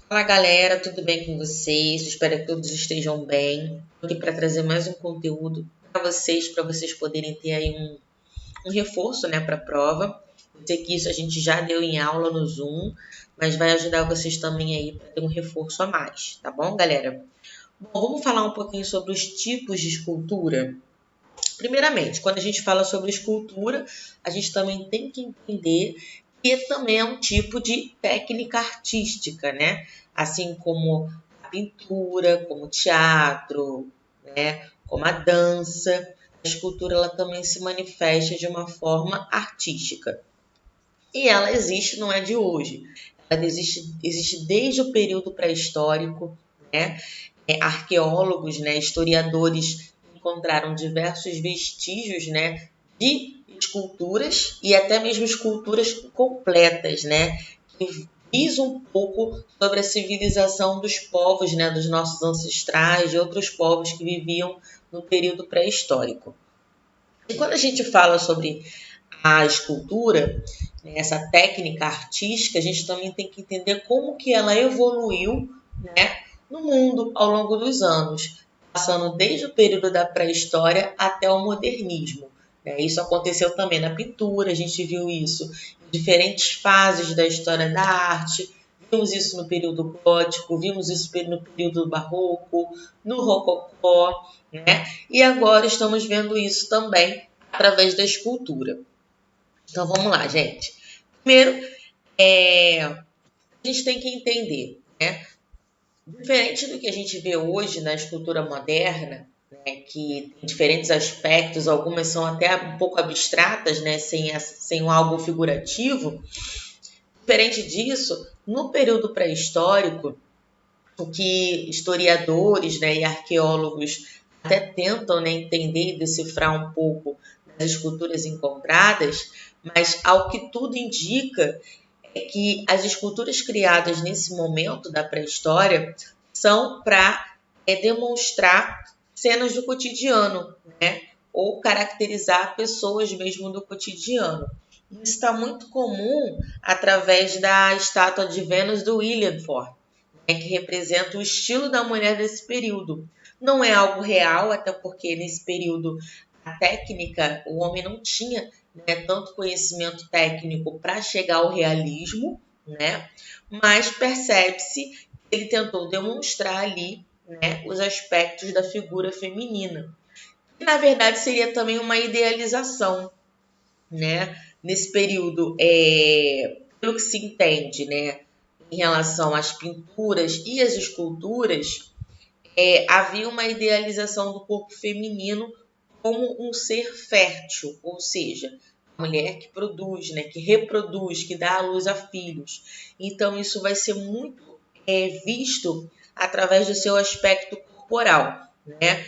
Fala galera, tudo bem com vocês? Espero que todos estejam bem. Estou aqui para trazer mais um conteúdo para vocês poderem ter aí um reforço, né, para a prova. Eu sei que isso a gente já deu em aula no Zoom, mas vai ajudar vocês também aí para ter um reforço a mais, tá bom, galera? Bom, vamos falar um pouquinho sobre os tipos de escultura. Primeiramente, quando a gente fala sobre escultura, a gente também tem que entender que também é um tipo de técnica artística, né? Assim como a pintura, como o teatro, né? Como a dança, a escultura ela também se manifesta de uma forma artística. E ela existe, não é de hoje. Ela existe desde o período pré-histórico, né? Arqueólogos, né? Historiadores encontraram diversos vestígios, né? De esculturas e até mesmo esculturas completas, né? Que diz um pouco sobre a civilização dos povos, né? Dos nossos ancestrais, de outros povos que viviam no período pré-histórico. E quando a gente fala sobre a escultura, né, essa técnica artística, a gente também tem que entender como que ela evoluiu, né, no mundo ao longo dos anos, passando desde o período da pré-história até o modernismo. Né? Isso aconteceu também na pintura, a gente viu isso em diferentes fases da história da arte, vimos isso no período gótico, vimos isso no período barroco, no rococó, né? E agora estamos vendo isso também através da escultura. Então vamos lá, gente. Primeiro, a gente tem que entender, né? Diferente do que a gente vê hoje na escultura moderna, né, que tem diferentes aspectos, algumas são até um pouco abstratas, né, sem algo figurativo. Diferente disso, no período pré-histórico, o que historiadores, né, e arqueólogos até tentam, né, entender e decifrar um pouco das esculturas encontradas, mas ao que tudo indica é que as esculturas criadas nesse momento da pré-história são para demonstrar cenas do cotidiano, né, ou caracterizar pessoas mesmo do cotidiano. Isso está muito comum através da estátua de Vênus do Williamford, né, que representa o estilo da mulher desse período. Não é algo real, até porque nesse período a técnica, o homem não tinha, né, tanto conhecimento técnico para chegar ao realismo, né, mas percebe-se que ele tentou demonstrar ali, né, os aspectos da figura feminina. Que na verdade seria também uma idealização, né, nesse período, pelo que se entende, né, em relação às pinturas e às esculturas, havia uma idealização do corpo feminino como um ser fértil, ou seja, a mulher que produz, né, que reproduz, que dá à luz a filhos. Então isso vai ser muito visto através do seu aspecto corporal, né?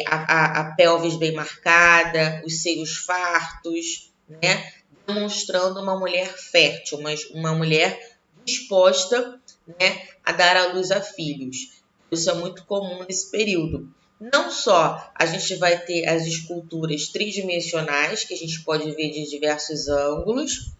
A pelvis bem marcada, os seios fartos, né? Demonstrando uma mulher fértil, uma mulher disposta, né, a dar à luz a filhos. Isso é muito comum nesse período. Não só a gente vai ter as esculturas tridimensionais, que a gente pode ver de diversos ângulos,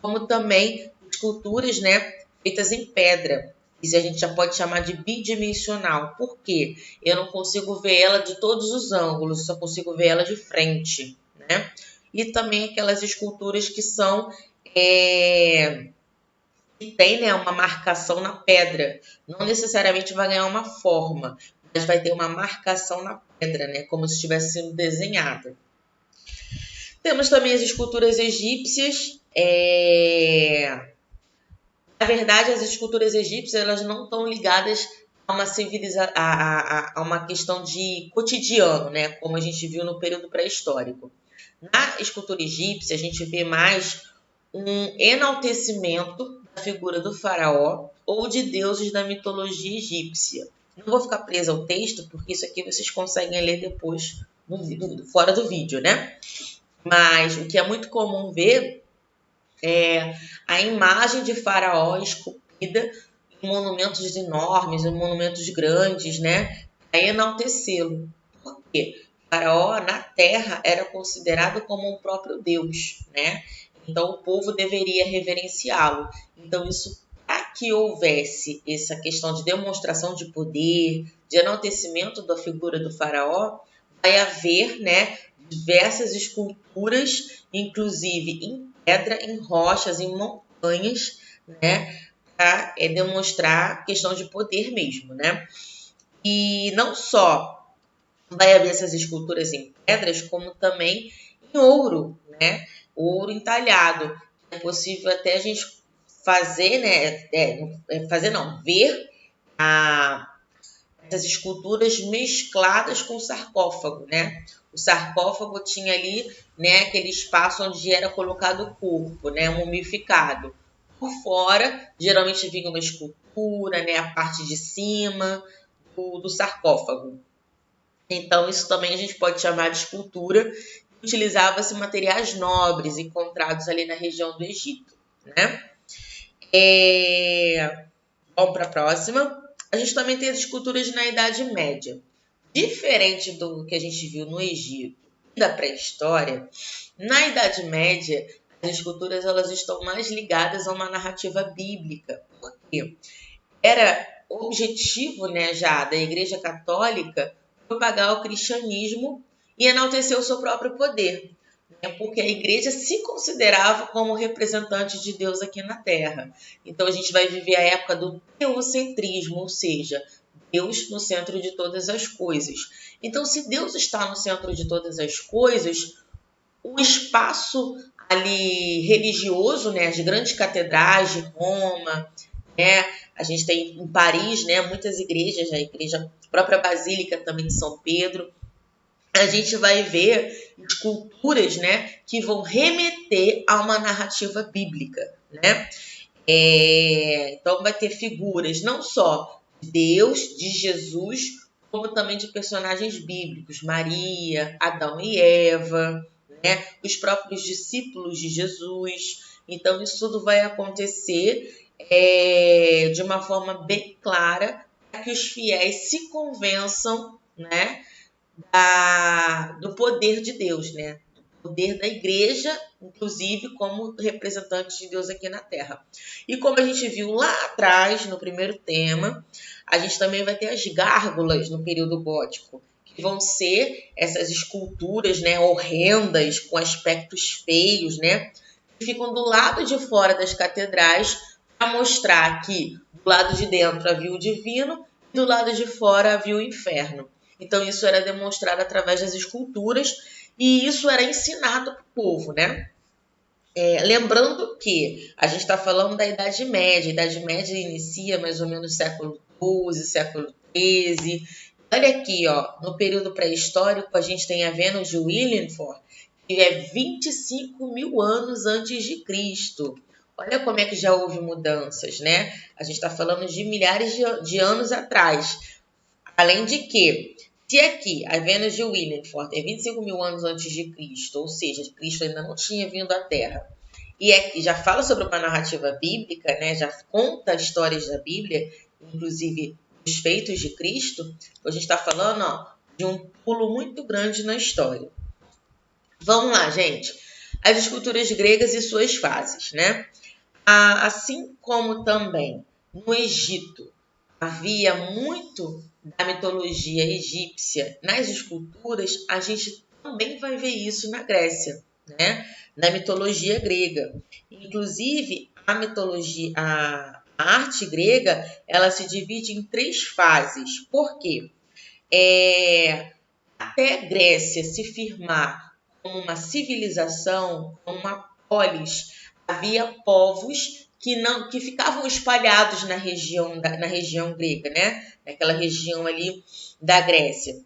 como também esculturas, né, feitas em pedra. Isso a gente já pode chamar de bidimensional. Por quê? Eu não consigo ver ela de todos os ângulos, só consigo ver ela de frente, né? E também aquelas esculturas que são que tem, né, uma marcação na pedra. Não necessariamente vai ganhar uma forma, mas vai ter uma marcação na pedra, né, como se estivesse sendo desenhada. Temos também as esculturas egípcias. Na verdade, as esculturas egípcias elas não estão ligadas a uma a uma questão de cotidiano, né, como a gente viu no período pré-histórico. Na escultura egípcia, a gente vê mais um enaltecimento da figura do faraó ou de deuses da mitologia egípcia. Não vou ficar presa ao texto, porque isso aqui vocês conseguem ler depois fora do vídeo, né? Mas o que é muito comum ver é a imagem de faraó esculpida em monumentos enormes, em monumentos grandes, né? Para enaltecê-lo. Por quê? O faraó na terra era considerado como um próprio deus, né? Então o povo deveria reverenciá-lo. Então isso, para que houvesse essa questão de demonstração de poder, de enaltecimento da figura do faraó, vai haver, né, diversas esculturas, inclusive em pedra, em rochas, em montanhas, né, para demonstrar a questão de poder mesmo, né? E não só vai haver essas esculturas em pedras, como também em ouro, né? Ouro entalhado. É possível até a gente fazer, né? Fazer não, ver essas esculturas mescladas com o sarcófago, né? O sarcófago tinha ali, né, aquele espaço onde era colocado o corpo, né, mumificado. Por fora, geralmente vinha uma escultura, né, a parte de cima do sarcófago. Então, isso também a gente pode chamar de escultura. Utilizava-se materiais nobres encontrados ali na região do Egito, né? Vamos para a próxima. A gente também tem as esculturas na Idade Média. Diferente do que a gente viu no Egito e da pré-história, na Idade Média, as esculturas elas estão mais ligadas a uma narrativa bíblica. Por quê? Era objetivo, né, já da Igreja Católica propagar o cristianismo e enaltecer o seu próprio poder, né, porque a Igreja se considerava como representante de Deus aqui na Terra. Então a gente vai viver a época do teocentrismo, ou seja, Deus no centro de todas as coisas. Então, se Deus está no centro de todas as coisas, o espaço ali religioso, né, as grandes catedrais de Roma, né, a gente tem em Paris, né, muitas igrejas, a própria Basílica também de São Pedro, a gente vai ver esculturas, né, que vão remeter a uma narrativa bíblica, né? Então vai ter figuras não só de Deus, de Jesus, como também de personagens bíblicos, Maria, Adão e Eva, né? Os próprios discípulos de Jesus. Então isso tudo vai acontecer de uma forma bem clara para que os fiéis se convençam, né, do poder de Deus, né? Do poder da igreja, inclusive como representante de Deus aqui na Terra. E como a gente viu lá atrás, no primeiro tema, a gente também vai ter as gárgulas no período gótico, que vão ser essas esculturas, né, horrendas, com aspectos feios, né, que ficam do lado de fora das catedrais para mostrar que do lado de dentro havia o divino e do lado de fora havia o inferno. Então, isso era demonstrado através das esculturas e isso era ensinado para o povo, né? Lembrando que a gente está falando da Idade Média. A Idade Média inicia mais ou menos século XII, século XIII. Olha aqui, ó, no período pré-histórico, a gente tem a Vênus de Willenford, que é 25 mil anos antes de Cristo. Olha como é que já houve mudanças, né? A gente está falando de milhares de anos atrás. Além de que, se aqui a Vênus de Willenford é 25 mil anos antes de Cristo, ou seja, Cristo ainda não tinha vindo à Terra, e aqui já fala sobre uma narrativa bíblica, né? Já conta histórias da Bíblia, inclusive os feitos de Cristo, a gente está falando, ó, de um pulo muito grande na história. Vamos lá, gente. As esculturas gregas e suas fases, né? Assim como também no Egito havia muito da mitologia egípcia nas esculturas, a gente também vai ver isso na Grécia, né? Na mitologia grega. Inclusive, a arte grega, ela se divide em 3 fases. Por quê? Até a Grécia se firmar como uma civilização, como uma polis, havia povos que ficavam espalhados na região grega, né? Naquela região ali da Grécia.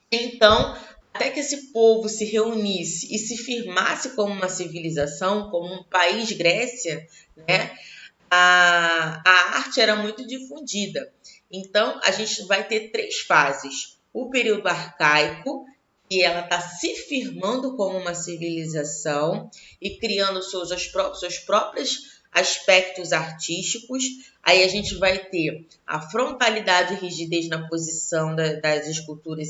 Então, até que esse povo se reunisse e se firmasse como uma civilização, como um país Grécia, né? A arte era muito difundida. Então, a gente vai ter 3 fases. O período arcaico, que ela está se firmando como uma civilização e criando seus próprios aspectos artísticos. Aí a gente vai ter a frontalidade e rigidez na posição das esculturas.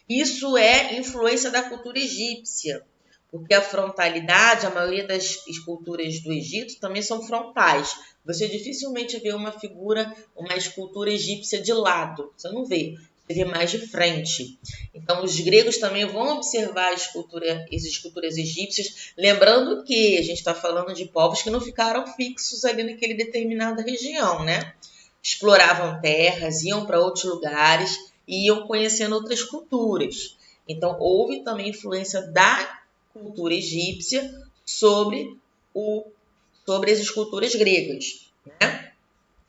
Isso é influência da cultura egípcia. Porque a frontalidade, a maioria das esculturas do Egito também são frontais. Você dificilmente vê uma figura, uma escultura egípcia de lado. Você não vê. Você vê mais de frente. Então, os gregos também vão observar as esculturas egípcias, lembrando que a gente está falando de povos que não ficaram fixos ali naquele determinada região, né? Exploravam terras, iam para outros lugares e iam conhecendo outras culturas. Então, houve também influência da cultura egípcia sobre as esculturas gregas, né?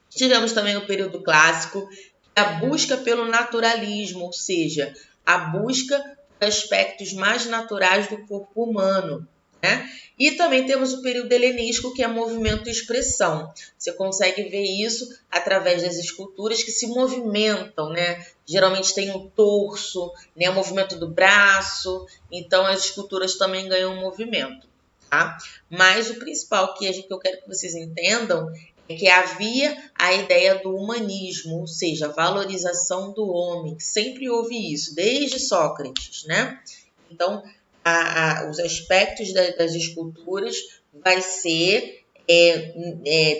Tivemos também o período clássico, a busca pelo naturalismo, ou seja, a busca por aspectos mais naturais do corpo humano, né? E também temos o período helenístico, que é movimento e expressão. Você consegue ver isso através das esculturas que se movimentam, né? Geralmente tem um torso, né? O movimento do braço, então as esculturas também ganham movimento, tá? Mas o principal que eu quero que vocês entendam é que havia a ideia do humanismo, ou seja, a valorização do homem. Sempre houve isso, desde Sócrates, né? Então, os aspectos das esculturas vai ser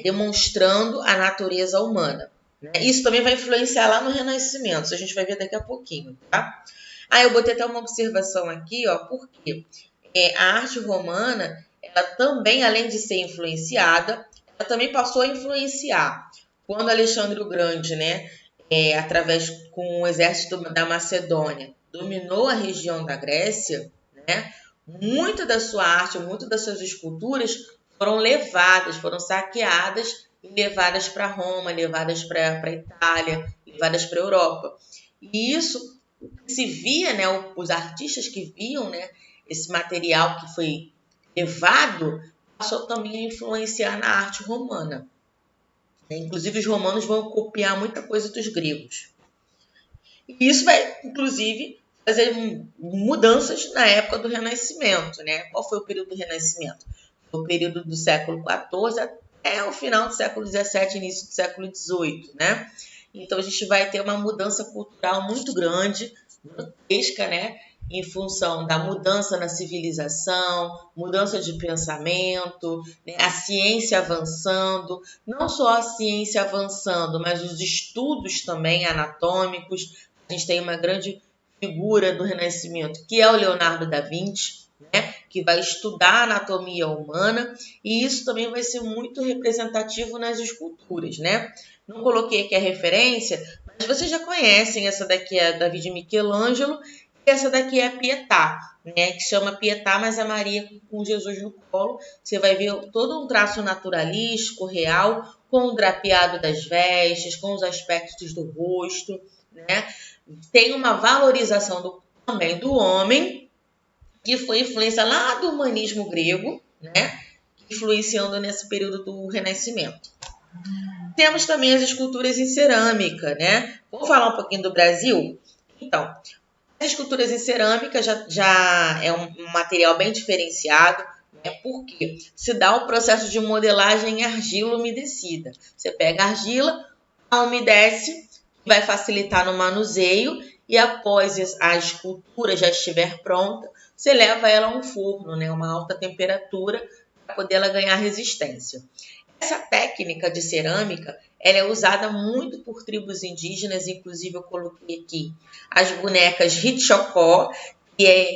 demonstrando a natureza humana, né? Isso também vai influenciar lá no Renascimento, isso a gente vai ver daqui a pouquinho, tá? Eu botei até uma observação aqui, ó, porque a arte romana, ela também, além de ser influenciada, ela também passou a influenciar. Quando Alexandre o Grande, né, com o exército da Macedônia, dominou a região da Grécia, né, muita da sua arte, muitas das suas esculturas foram saqueadas e levadas para Roma, levadas para a Itália, levadas para a Europa. E isso se via, né, os artistas que viam, né, esse material que foi levado, passou também a influenciar na arte romana. Inclusive, os romanos vão copiar muita coisa dos gregos. E isso vai, inclusive, fazer mudanças na época do Renascimento, né? Qual foi o período do Renascimento? Foi o período do século XIV até o final do século XVII, início do século XVIII, né? Então, a gente vai ter uma mudança cultural muito grande, grotesca, né? Em função da mudança na civilização, mudança de pensamento, né? A ciência avançando, não só a ciência avançando, mas os estudos também anatômicos. A gente tem uma grande figura do Renascimento, que é o Leonardo da Vinci, né? Que vai estudar a anatomia humana, e isso também vai ser muito representativo nas esculturas, né? Não coloquei aqui a referência, mas vocês já conhecem, essa daqui é Davi de Michelangelo, e essa daqui é a Pietà, né? Que chama Pietà, mas é Maria com Jesus no colo. Você vai ver todo um traço naturalístico, real, com o drapeado das vestes, com os aspectos do rosto, né? Tem uma valorização também do homem, que foi influência lá do humanismo grego, né? Influenciando nesse período do Renascimento. Temos também as esculturas em cerâmica, né? Vamos falar um pouquinho do Brasil? Então, as esculturas em cerâmica já é um material bem diferenciado, né? Porque se dá o processo de modelagem em argila umedecida. Você pega a argila, a umedece, vai facilitar no manuseio, e após a escultura já estiver pronta, você leva ela a um forno, né? Uma alta temperatura, para poder ela ganhar resistência. Essa técnica de cerâmica, ela é usada muito por tribos indígenas, inclusive eu coloquei aqui as bonecas Ritiocó,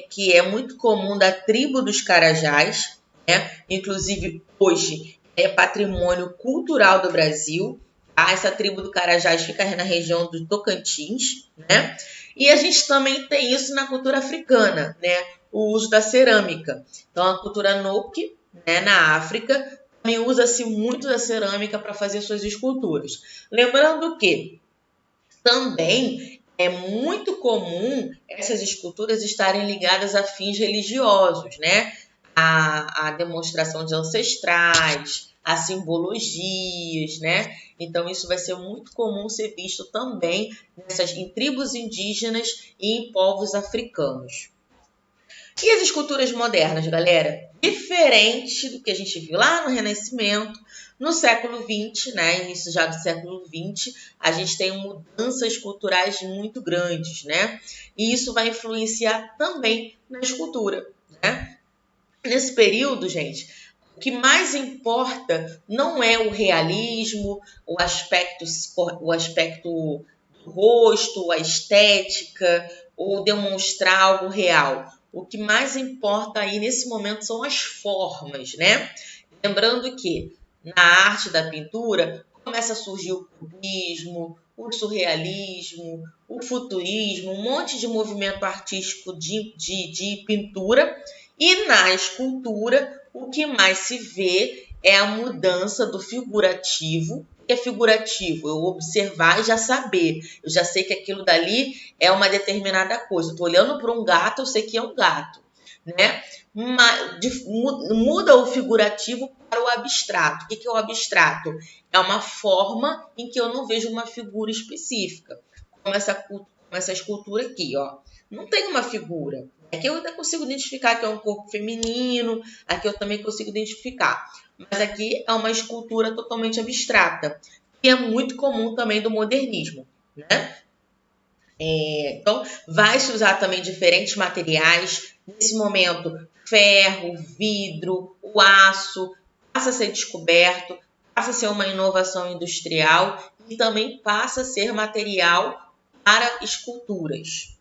que é muito comum da tribo dos Carajás, né? Inclusive hoje é patrimônio cultural do Brasil. Tá? Essa tribo do Carajás fica na região do Tocantins, né? E a gente também tem isso na cultura africana, né? O uso da cerâmica. Então, a cultura Noque, né, na África, também usa-se muito da cerâmica para fazer suas esculturas. Lembrando que também é muito comum essas esculturas estarem ligadas a fins religiosos, né? A demonstração de ancestrais, a simbologias, né? Então, isso vai ser muito comum ser visto também em tribos indígenas e em povos africanos. E as esculturas modernas, galera? Diferente do que a gente viu lá no Renascimento, no século XX, né? Início já do século XX, a gente tem mudanças culturais muito grandes, né? E isso vai influenciar também na escultura, né? Nesse período, gente, o que mais importa não é o realismo, o aspecto do rosto, a estética, ou demonstrar algo real. O que mais importa aí nesse momento são as formas, né? Lembrando que na arte da pintura começa a surgir o cubismo, o surrealismo, o futurismo, um monte de movimento artístico de pintura. E na escultura, o que mais se vê é a mudança do figurativo. O que é figurativo? Eu observar e já saber. Eu já sei que aquilo dali é uma determinada coisa. Estou olhando para um gato, eu sei que é um gato, né? Muda o figurativo para o abstrato. O que é o abstrato? É uma forma em que eu não vejo uma figura específica. Como essa escultura aqui, ó. Não tem uma figura. Aqui eu ainda consigo identificar que é um corpo feminino, aqui eu também consigo identificar. Mas aqui é uma escultura totalmente abstrata, que é muito comum também do modernismo, né? Então, vai se usar também diferentes materiais. Nesse momento, ferro, vidro, o aço passa a ser descoberto, passa a ser uma inovação industrial e também passa a ser material para esculturas.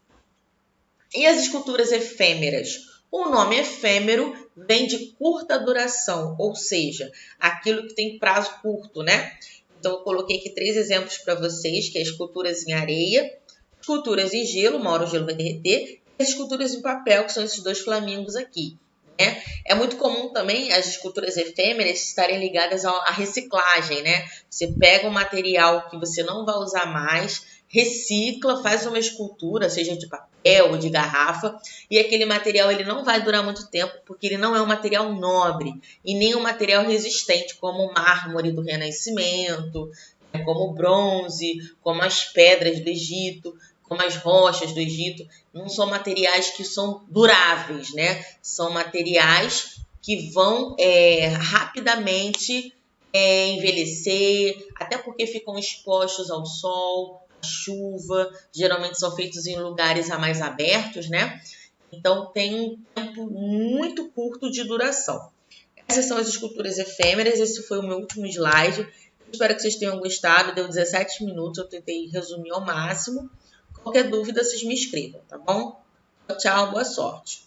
E as esculturas efêmeras? O nome efêmero vem de curta duração, ou seja, aquilo que tem prazo curto, né? Então, eu coloquei aqui 3 exemplos para vocês, que é esculturas em areia, esculturas em gelo, uma hora o gelo vai derreter, e as esculturas em papel, que são esses 2 flamingos aqui. Né? É muito comum também as esculturas efêmeras estarem ligadas à reciclagem, né? Você pega um material que você não vai usar mais, recicla, faz uma escultura, seja de papel ou de garrafa, e aquele material ele não vai durar muito tempo, porque ele não é um material nobre e nem um material resistente, como o mármore do Renascimento, como o bronze, como as pedras do Egito, como as rochas do Egito. Não são materiais que são duráveis, né? São materiais que vão rapidamente envelhecer, até porque ficam expostos ao sol, à chuva, geralmente são feitos em lugares mais abertos, né? Então tem um tempo muito curto de duração. Essas são as esculturas efêmeras, esse foi o meu último slide. Espero que vocês tenham gostado, deu 17 minutos, eu tentei resumir ao máximo. Qualquer dúvida, vocês me escrevam, tá bom? Tchau, boa sorte.